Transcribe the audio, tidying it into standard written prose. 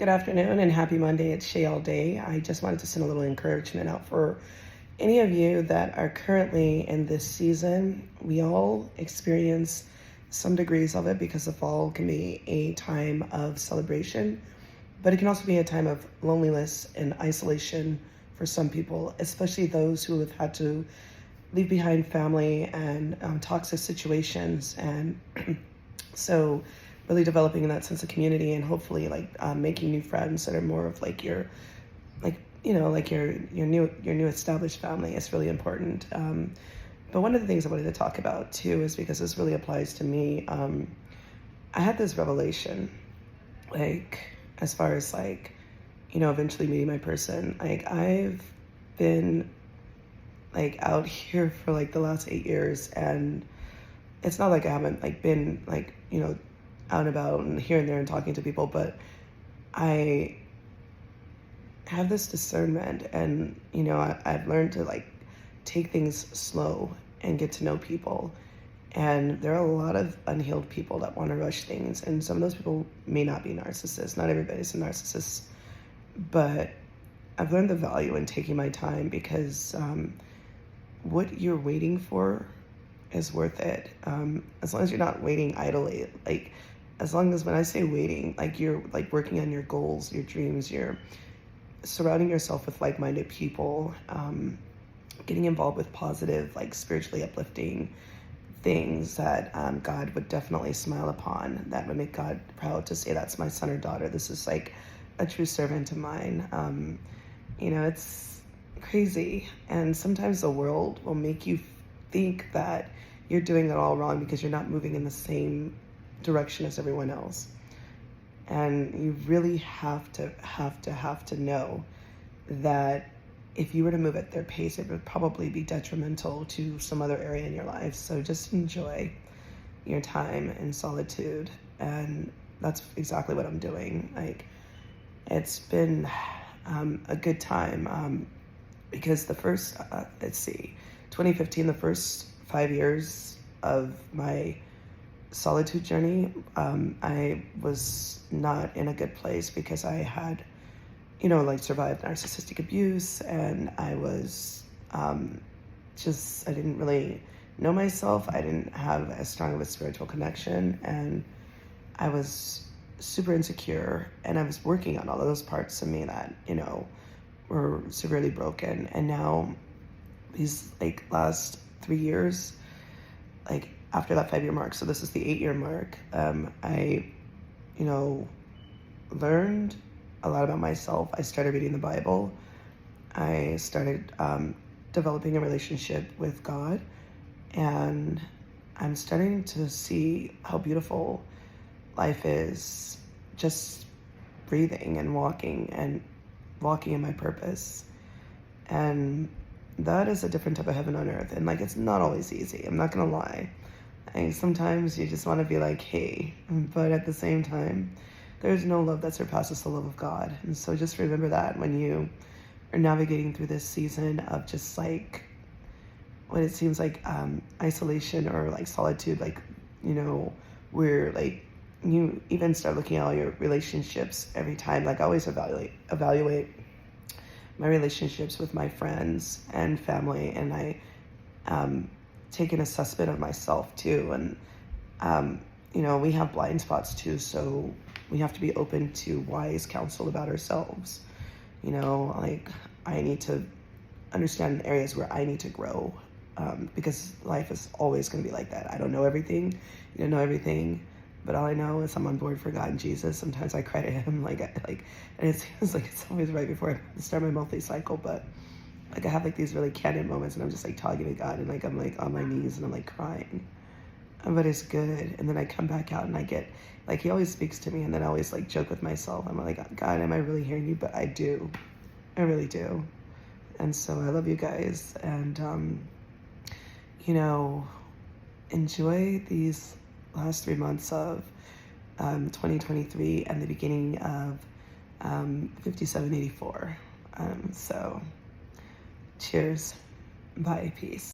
Good afternoon and happy Monday. It's Shay All Day. I just wanted to send a little encouragement out for any of you that are currently in this season. We all experience some degrees of it because the fall can be a time of celebration, but it can also be a time of loneliness and isolation for some people, especially those who have had to leave behind family and toxic situations. And so really developing that sense of community and hopefully making new friends that are more of like your your new established family is really important. But one of the things I wanted to talk about too is because this really applies to me. I had this revelation, like as far as eventually meeting my person. Like I've been out here for like the last 8 years, and it's not like I haven't been out and about and here and there and talking to people, but I have this discernment, and I've learned to take things slow and get to know people. And there are a lot of unhealed people that want to rush things, and some of those people may not be narcissists. Not everybody's a narcissist, but I've learned the value in taking my time because what you're waiting for is worth it. As long as you're not waiting idly, as long as when I say waiting, you're working on your goals, your dreams, you're surrounding yourself with like-minded people, getting involved with positive, spiritually uplifting things that God would definitely smile upon, that would make God proud to say that's my son or daughter. This is a true servant of mine. It's crazy. And sometimes the world will make you think that you're doing it all wrong because you're not moving in the same direction as everyone else. And you really have to know that if you were to move at their pace, it would probably be detrimental to some other area in your life. So just enjoy your time in solitude. And that's exactly what I'm doing. It's been a good time because the first, 2015, the first 5 years of my solitude journey, I was not in a good place because I had, survived narcissistic abuse, and I was I didn't really know myself. I didn't have as strong of a spiritual connection, and I was super insecure, and I was working on all of those parts of me that, were severely broken. And now these last 3 years, after that 5 year mark, so this is the 8 year mark, I, learned a lot about myself. I started reading the Bible. I started developing a relationship with God, and I'm starting to see how beautiful life is, just breathing and walking in my purpose. And that is a different type of heaven on earth. And it's not always easy. I'm not gonna lie. Sometimes you just want to be like, hey, but at the same time, there's no love that surpasses the love of God. And so just remember that when you are navigating through this season of just what it seems like isolation or solitude, where you even start looking at all your relationships every time. I always evaluate my relationships with my friends and family, and I take an assessment of myself too. And we have blind spots too, so we have to be open to wise counsel about ourselves. I need to understand areas where I need to grow, because life is always going to be like that. I don't know everything. You don't know everything. But all I know is I'm on board for God and Jesus. Sometimes I cry to him, and it seems like it's always right before I start my monthly cycle. But I have these really candid moments, and I'm just talking to God, and I'm on my knees, and I'm crying. But it's good. And then I come back out, and I get he always speaks to me, and then I always joke with myself. I'm like, God, am I really hearing you? But I do. I really do. And so I love you guys, and enjoy these last 3 months of 2023 and the beginning of 5784. So cheers. Bye. Peace.